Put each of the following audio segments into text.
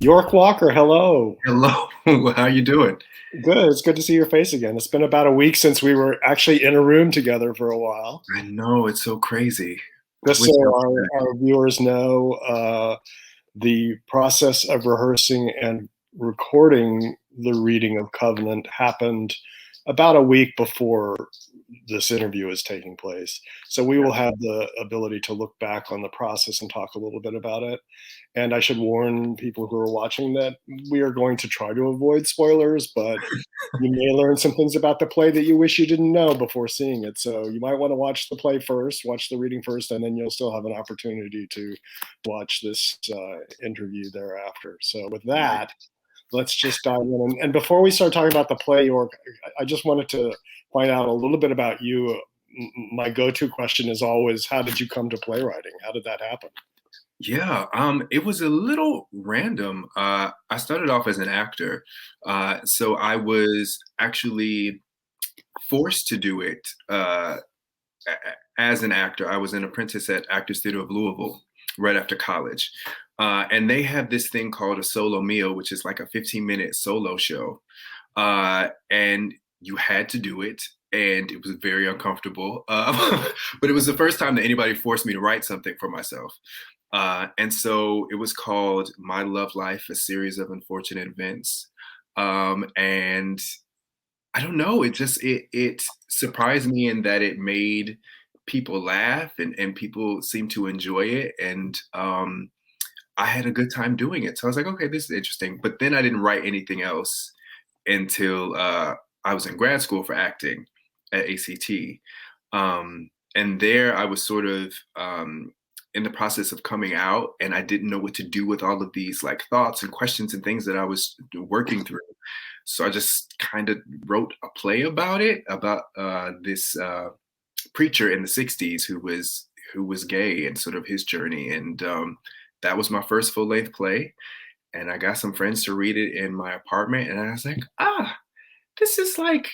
York Walker, hello. Hello, how you doing? Good. It's good to see your face again. It's been about a week since we were actually in a room together for a while. I know, it's so crazy. I Just wish so I was our viewers know, the process of rehearsing and recording the reading of Covenant happened about a week before this interview is taking place. So we will have the ability to look back on the process and talk a little bit about it. And I should warn people who are watching that we are going to try to avoid spoilers, but you may learn some things about the play that you wish you didn't know before seeing it. So you might want to watch the play first, watch the reading first, and then you'll still have an opportunity to watch this interview thereafter. So with that, let's just dive in. And before we start talking about the play, York, I just wanted to find out a little bit about you. My go-to question is always, how did you come to playwriting? How did that happen? Yeah, it was a little random. I started off as an actor, so I was actually forced to do it as an actor. I was an apprentice at Actors Theater of Louisville right after college, and they have this thing called a solo meal, which is like a 15-minute solo show, and you had to do it. And it was very uncomfortable, but it was the first time that anybody forced me to write something for myself. And so it was called My Love Life, A Series of Unfortunate Events. And I don't know, it surprised me in that it made people laugh and people seemed to enjoy it. And I had a good time doing it. So I was like, okay, this is interesting. But then I didn't write anything else until I was in grad school for acting at ACT. And there I was sort of in the process of coming out, and I didn't know what to do with all of these like thoughts and questions and things that I was working through. So I just kind of wrote a play about it, about this preacher in the 60s who was gay and sort of his journey. And that was my first full-length play. And I got some friends to read it in my apartment, and I was like, this is like,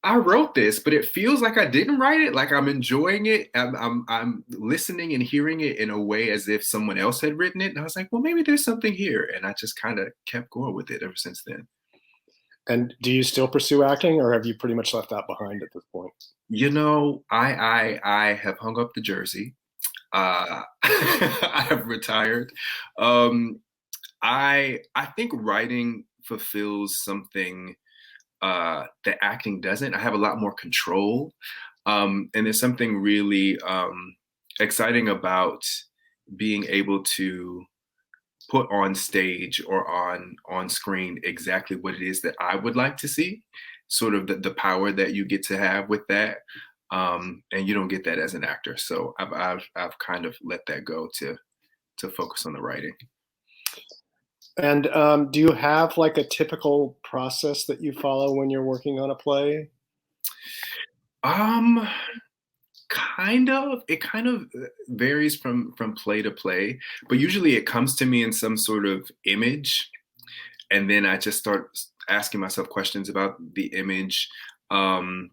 I wrote this, but it feels like I didn't write it. Like I'm enjoying it. I'm listening and hearing it in a way as if someone else had written it. And I was like, well, maybe there's something here. And I just kind of kept going with it ever since then. And do you still pursue acting, or have you pretty much left that behind at this point? You know, I have hung up the jersey. I have retired. I think writing fulfills something that acting doesn't. I have a lot more control. And there's something really exciting about being able to put on stage or on screen exactly what it is that I would like to see, sort of the power that you get to have with that. And you don't get that as an actor. So I've kind of let that go to focus on the writing. And do you have like a typical process that you follow when you're working on a play? Kind of. It kind of varies from play to play, but usually it comes to me in some sort of image, and then I just start asking myself questions about the image. And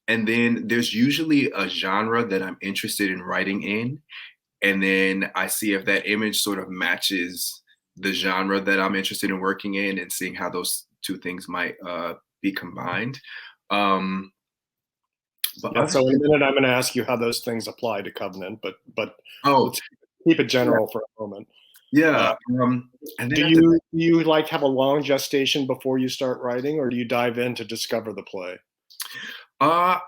then there's usually a genre that I'm interested in writing in, and then I see if that image sort of matches the genre that I'm interested in working in, and seeing how those two things might be combined. But Yeah, so in a minute, I'm going to ask you how those things apply to Covenant, but oh let's keep it general for a moment. yeah, and Do then you like have a long gestation before you start writing, or do you dive in to discover the play? I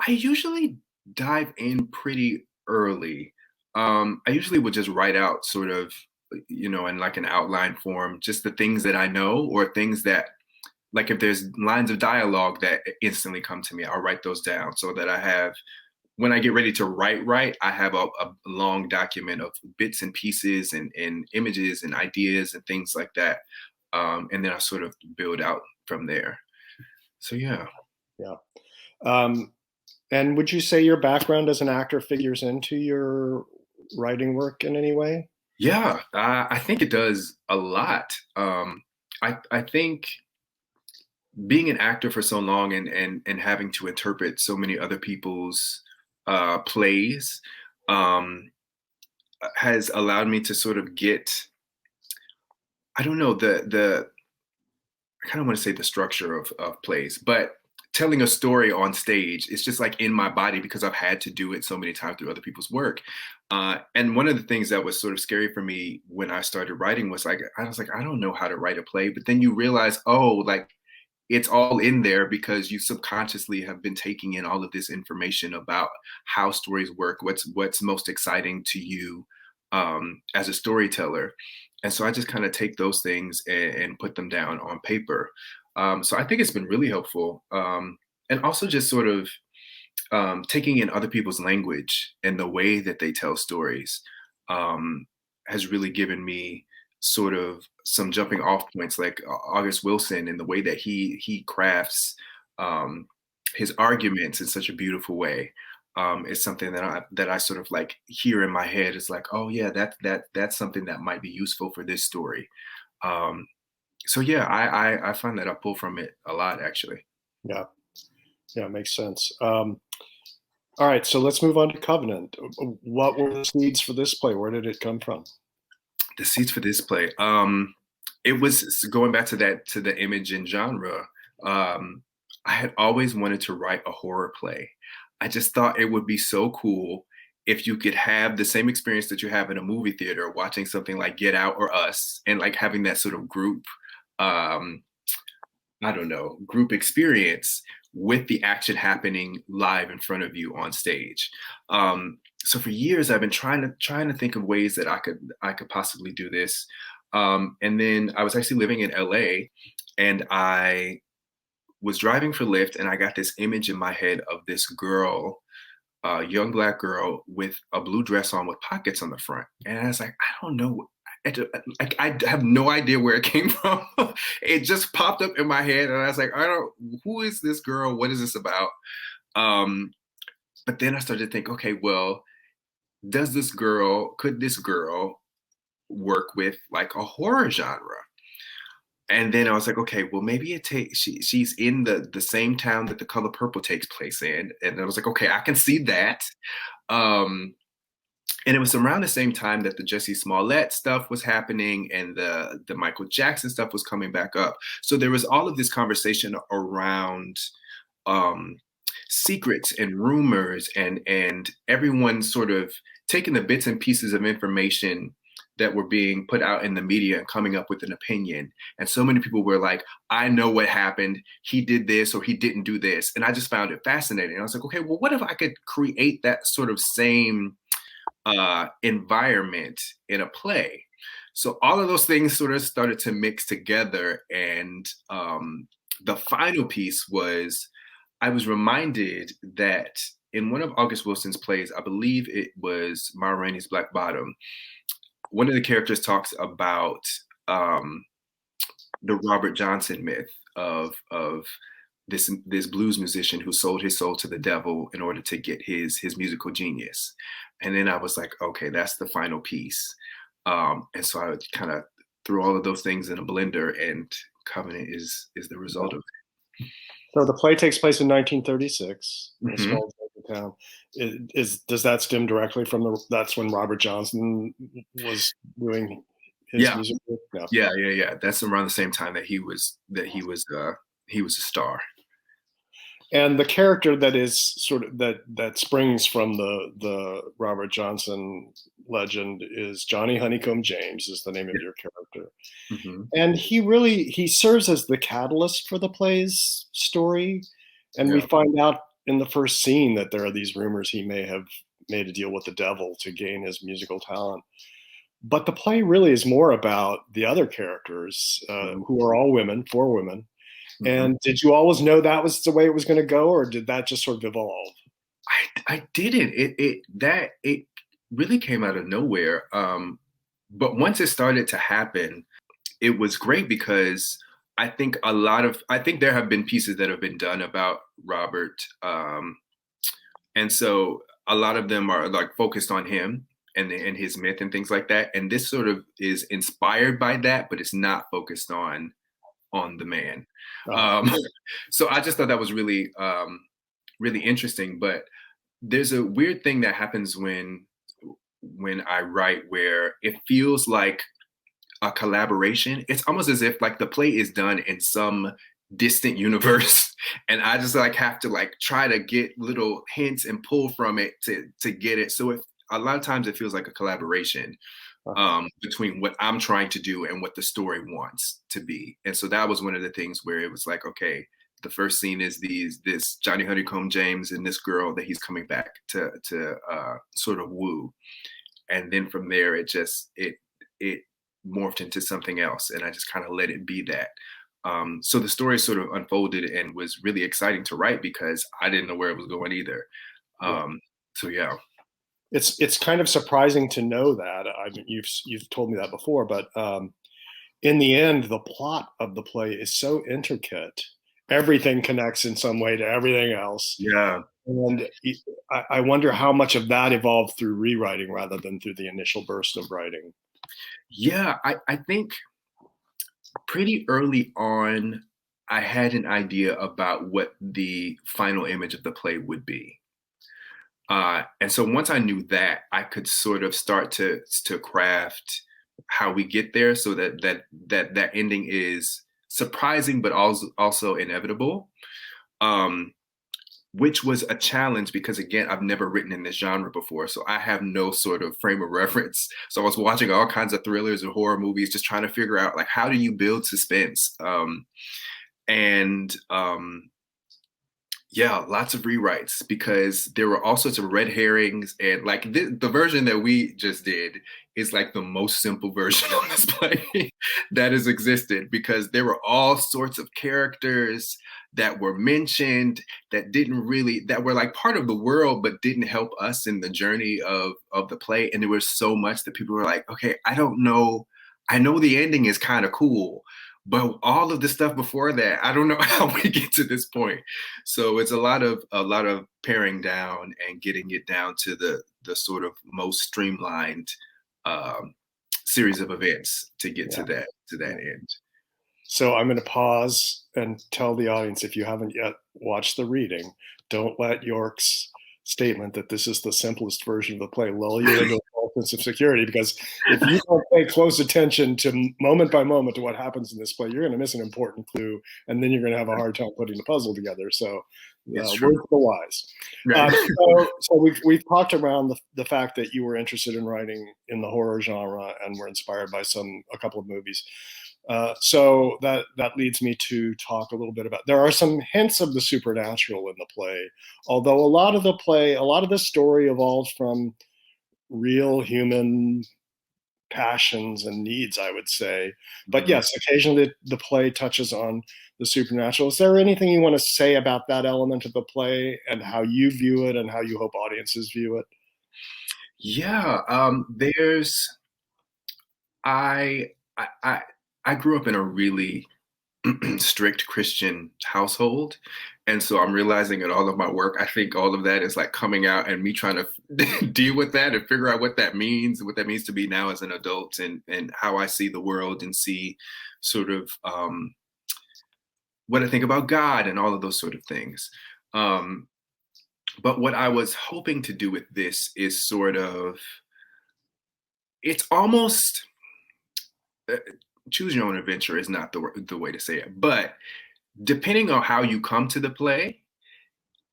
usually dive in pretty early. I usually would just write out sort of, in like an outline form, just the things that I know, or things that, like if there's lines of dialogue that instantly come to me, I'll write those down so that I have, when I get ready to write, I have a long document of bits and pieces and images and ideas and things like that. And then I sort of build out from there. So yeah. Yeah. And would you say your background as an actor figures into your writing work in any way? Yeah, I think it does a lot. I think being an actor for so long and having to interpret so many other people's plays um, has allowed me to sort of get, I don't know, the I kind of want to say the structure of plays, but telling a story on stage is just like in my body because I've had to do it so many times through other people's work. And one of the things that was sort of scary for me when I started writing was like, I was like, I don't know how to write a play. But then you realize, oh, like it's all in there because you subconsciously have been taking in all of this information about how stories work, what's most exciting to you as a storyteller. And so I just kind of take those things and put them down on paper. So I think it's been really helpful. And also just sort of taking in other people's language and the way that they tell stories has really given me sort of some jumping off points, like August Wilson and the way that he crafts his arguments in such a beautiful way. Is something that I sort of like hear in my head. Is like, oh yeah, that's something that might be useful for this story. So yeah, I find that I pull from it a lot, actually. Yeah, yeah, makes sense. All right, so let's move on to Covenant. What were the seeds for this play? Where did it come from? The seeds for this play. It was going back to the image and genre. I had always wanted to write a horror play. I just thought it would be so cool if you could have the same experience that you have in a movie theater, watching something like Get Out or Us, and like having that sort of group, I don't know, group experience with the action happening live in front of you on stage. So for years, I've been trying to think of ways that I could possibly do this. And then I was actually living in LA, and I was driving for Lyft, and I got this image in my head of this girl, a young Black girl with a blue dress on with pockets on the front. And I was like, I don't know. I have no idea where it came from. It just popped up in my head, and I was like, who is this girl? What is this about? But then I started to think, okay, well, could this girl work with like a horror genre? And then I was like, okay, well, maybe she's in the same town that The Color Purple takes place in. And I was like, okay, I can see that. And it was around the same time that the Jussie Smollett stuff was happening and the Michael Jackson stuff was coming back up. So there was all of this conversation around secrets and rumors and everyone sort of taking the bits and pieces of information that were being put out in the media and coming up with an opinion. And so many people were like, I know what happened. He did this or he didn't do this. And I just found it fascinating. I was like, okay, well, what if I could create that sort of same environment in a play? So all of those things sort of started to mix together. And the final piece was, I was reminded that in one of August Wilson's plays, I believe it was Ma Rainey's Black Bottom, one of the characters talks about the Robert Johnson myth of this blues musician who sold his soul to the devil in order to get his musical genius. And then I was like, okay, that's the final piece. And so I kind of threw all of those things in a blender, and Covenant is the result of it. So the play takes place in 1936 in a Mm-hmm. small town. Does that stem directly from that's when Robert Johnson was doing his music? Yeah. That's around the same time that he was a star. And the character that is sort of that springs from the Robert Johnson legend is Johnny Honeycomb James is the name of your character. Mm-hmm. And he serves as the catalyst for the play's story. And we find out in the first scene that there are these rumors he may have made a deal with the devil to gain his musical talent. But the play really is more about the other characters who are all women, 4 women. Mm-hmm. And did you always know that was the way it was going to go, or did that just sort of evolve? I didn't. It really came out of nowhere. But once it started to happen, it was great because I think there have been pieces that have been done about Robert. And so a lot of them are like focused on him and his myth and things like that. And this sort of is inspired by that, but it's not focused on the man. So I just thought that was really, really interesting. But there's a weird thing that happens when I write where it feels like a collaboration. It's almost as if like the play is done in some distant universe and I just like have to like try to get little hints and pull from it to get it. So if a lot of times it feels like a collaboration between what I'm trying to do and what the story wants to be. And so that was one of the things where it was like, okay, the first scene is this Johnny Honeycomb James and this girl that he's coming back to sort of woo. And then from there, it morphed into something else. And I just kind of let it be that. So the story sort of unfolded and was really exciting to write because I didn't know where it was going either. So yeah. It's kind of surprising to know that. I mean, you've told me that before, but in the end, the plot of the play is so intricate. Everything connects in some way to everything else. Yeah. And I wonder how much of that evolved through rewriting rather than through the initial burst of writing. Yeah, I think pretty early on, I had an idea about what the final image of the play would be. And so once I knew that, I could sort of start to craft how we get there so that ending is surprising, but also inevitable, which was a challenge because, again, I've never written in this genre before. So I have no sort of frame of reference. So I was watching all kinds of thrillers and horror movies, just trying to figure out, like, how do you build suspense? Yeah, lots of rewrites because there were all sorts of red herrings. And like the version that we just did is like the most simple version of this play that has existed because there were all sorts of characters that were mentioned that were like part of the world, but didn't help us in the journey of the play. And there was so much that people were like, okay, I don't know. I know the ending is kind of cool, but all of the stuff before that, I don't know how we get to this point. So it's a lot of paring down and getting it down to the sort of most streamlined series of events to get to that end. So I'm going to pause and tell the audience, if you haven't yet watched the reading, don't let York's statement that this is the simplest version of the play lull you into a false sense of security, because if you don't pay close attention to moment by moment to what happens in this play, you're going to miss an important clue, and then you're going to have a hard time putting the puzzle together. So word for the wise. Right. So we've talked around the fact that you were interested in writing in the horror genre and were inspired by a couple of movies. So that leads me to talk a little bit about, there are some hints of the supernatural in the play, although a lot of the story evolves from real human passions and needs, I would say. But yes, occasionally the play touches on the supernatural. Is there anything you want to say about that element of the play and how you view it and how you hope audiences view it? Yeah, I grew up in a really strict Christian household. And so I'm realizing in all of my work, I think all of that is like coming out and me trying to deal with that and figure out what that means to be now as an adult and how I see the world and see sort of what I think about God and all of those sort of things. But what I was hoping to do with this is sort of, it's almost, choose your own adventure is not the way to say it, but depending on how you come to the play,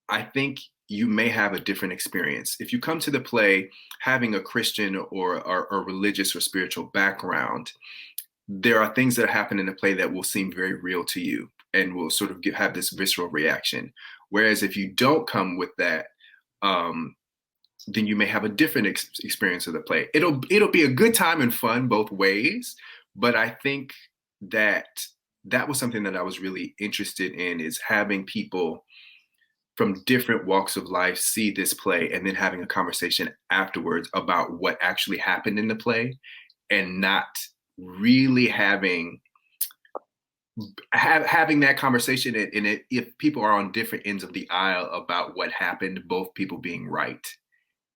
I think you may have a different experience. If you come to the play having a Christian or a religious or spiritual background, there are things that happen in the play that will seem very real to you and will sort of have this visceral reaction. Whereas if you don't come with that, then you may have a different experience of the play. It'll be a good time and fun both ways. But I think that was something that I was really interested in, is having people from different walks of life see this play and then having a conversation afterwards about what actually happened in the play and not really having having that conversation, and if people are on different ends of the aisle about what happened, both people being right,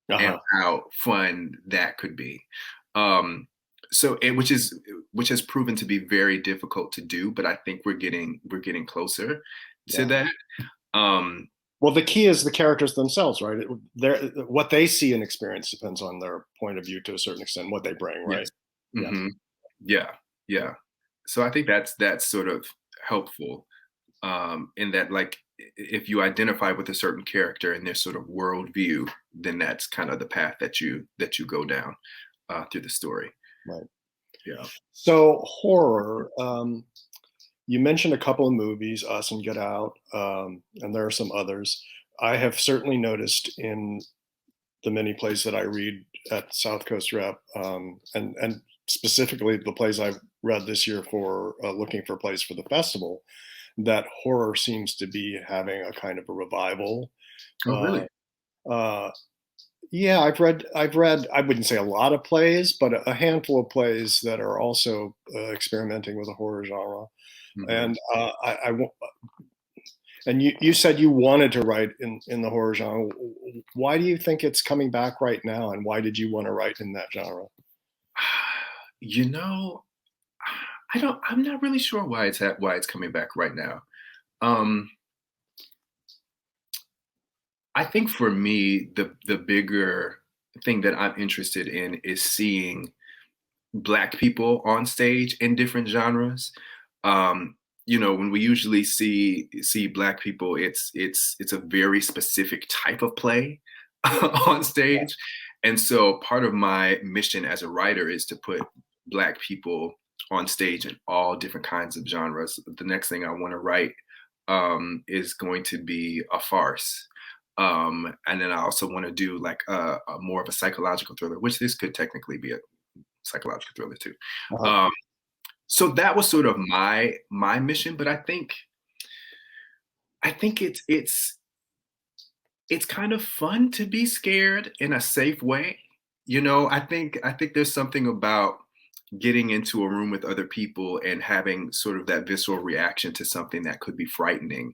and Uh-huh. how fun that could be. Um, which has proven to be very difficult to do, but I think we're getting closer to Yeah. that. Um, Well, the key is the characters themselves, right? What they see and experience depends on their point of view to a certain extent, what they bring, right? yes. Yeah. hmm Yeah. Yeah. So I think that's sort of helpful, in that, like, if you identify with a certain character and their sort of worldview, then that's kind of the path that you go down, through the story. Right. Yeah. So horror. You mentioned a couple of movies, Us and Get Out, and there are some others. I have certainly noticed in the many plays that I read at South Coast Rep, and specifically the plays I've read this year for looking for plays for the festival, that horror seems to be having a kind of a revival. Oh, Uh, really? uh, yeah, I've read. I wouldn't say a lot of plays, but a handful of plays that are also experimenting with the horror genre. hmm And and you said you wanted to write in the horror genre. Why do you think it's coming back right now, and why did you want to write in that genre? You know, I'm not really sure why it's coming back right now. Um, I think for me, the bigger thing that I'm interested in is seeing Black people on stage in different genres. Um, when we usually see Black people, it's a very specific type of play on stage, and so part of my mission as a writer is to put Black people on stage in all different kinds of genres. The next thing I want to write, is going to be a farce. And then I also want to do like a more of a psychological thriller, which this could technically be a psychological thriller too. Uh-huh. Um, so that was sort of my mission, but I think it's kind of fun to be scared in a safe way. I think there's something about getting into a room with other people and having sort of that visceral reaction to something that could be frightening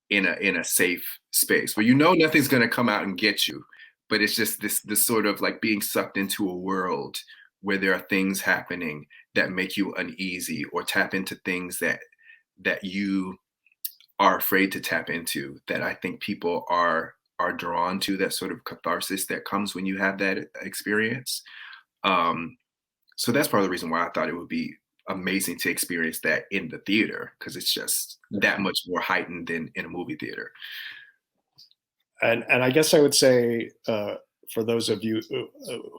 in a safe space where nothing's going to come out and get you, but it's just this sort of like being sucked into a world where there are things happening that make you uneasy, or tap into things that you are afraid to tap into, that I think people are drawn to, that sort of catharsis that comes when you have that experience. Um, so that's part of the reason why I thought it would be amazing to experience that in the theater, because it's just that much more heightened than in a movie theater. And I guess I would say for those of you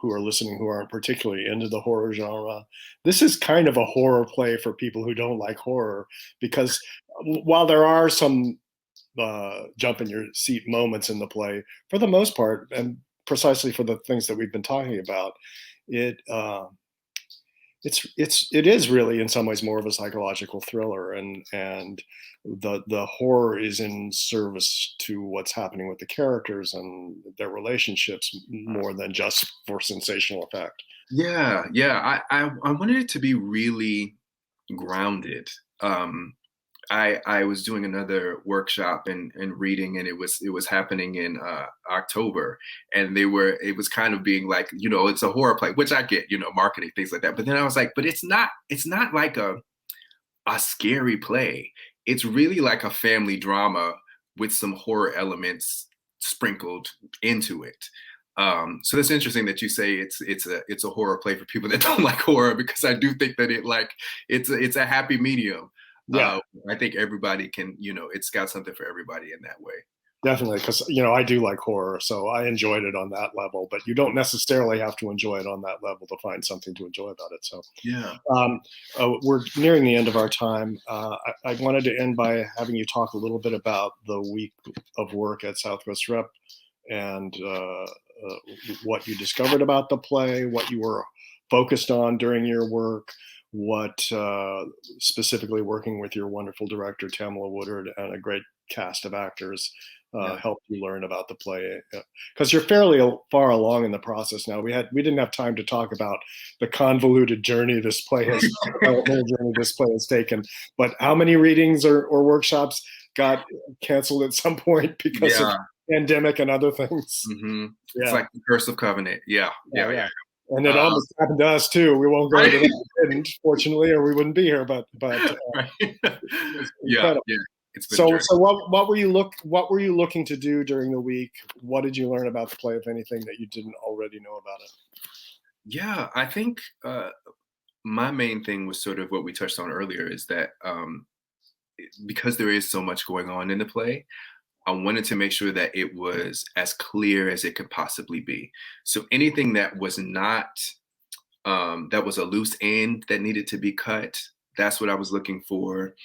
who are listening who aren't particularly into the horror genre, this is kind of a horror play for people who don't like horror, because while there are some jump in your seat moments in the play, for the most part, and precisely for the things that we've been talking about, it it is really in some ways more of a psychological thriller, and the horror is in service to what's happening with the characters and their relationships more than just for sensational effect. Yeah, yeah. I wanted it to be really grounded. I was doing another workshop and reading, and it was happening in October, and it was kind of being like, it's a horror play, which I get, marketing things like that. But then I was like, but it's not like a scary play. It's really like a family drama with some horror elements sprinkled into it. So that's interesting that you say it's a horror play for people that don't like horror, because I do think that it's a happy medium. Yeah, I think everybody can, it's got something for everybody in that way. definitely, because I do like horror, so I enjoyed it on that level. But you don't necessarily have to enjoy it on that level to find something to enjoy about it. So Yeah. we're nearing the end of our time. I wanted to end by having you talk a little bit about the week of work at Southwest Rep, and what you discovered about the play, what you were focused on during your work, what specifically working with your wonderful director, Tamilla Woodard, and a great cast of actors helped you learn about the play? Because you're fairly far along in the process now. We didn't have time to talk about the convoluted journey this play has taken. But how many readings or workshops got canceled at some point because of pandemic and other things? Mm-hmm. It's like the curse of covenant. Yeah. And it almost happened to us too. We won't go into that. It didn't, fortunately, or we wouldn't be here. But yeah. It's been so what were you looking to do during the week? What did you learn about the play, if anything, that you didn't already know about it? Yeah, I think my main thing was sort of what we touched on earlier, is that because there is so much going on in the play, I wanted to make sure that it was as clear as it could possibly be. So anything that was not, that was a loose end that needed to be cut, that's what I was looking for.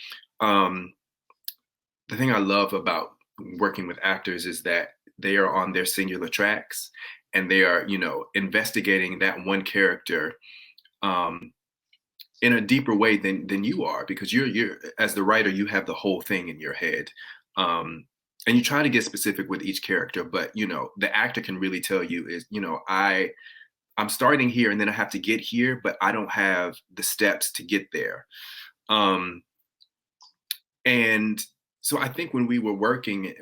The thing I love about working with actors is that they are on their singular tracks, and they are, investigating that one character in a deeper way than you are, because you're as the writer, you have the whole thing in your head. And you try to get specific with each character, but the actor can really tell you is, I'm starting here and then I have to get here, but I don't have the steps to get there. And so I think when we were working,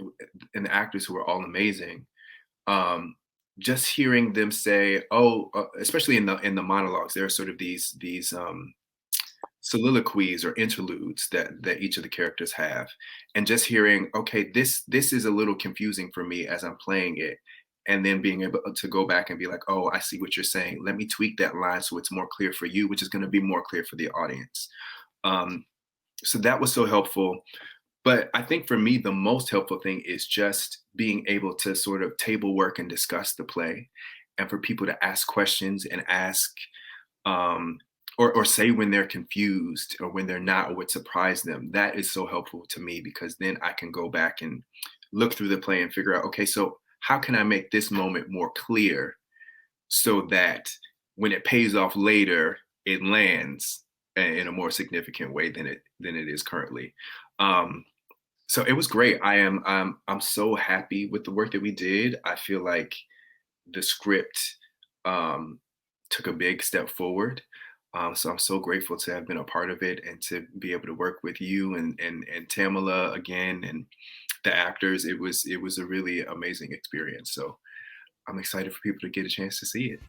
and the actors who were all amazing, just hearing them say, especially in the monologues, there are sort of these soliloquies or interludes that each of the characters have, and just hearing, okay, this is a little confusing for me as I'm playing it, and then being able to go back and be like, oh, I see what you're saying. Let me tweak that line so it's more clear for you, which is going to be more clear for the audience. So that was so helpful. But I think for me, the most helpful thing is just being able to sort of table work and discuss the play, and for people to ask questions and ask, or say when they're confused or when they're not, or what surprised them. That is so helpful to me, because then I can go back and look through the play and figure out, okay, so how can I make this moment more clear so that when it pays off later, it lands in a more significant way than it is currently. So it was great. I'm so happy with the work that we did. I feel like the script took a big step forward. So I'm so grateful to have been a part of it, and to be able to work with you and Tamilla again, and the actors. It was a really amazing experience. So I'm excited for people to get a chance to see it.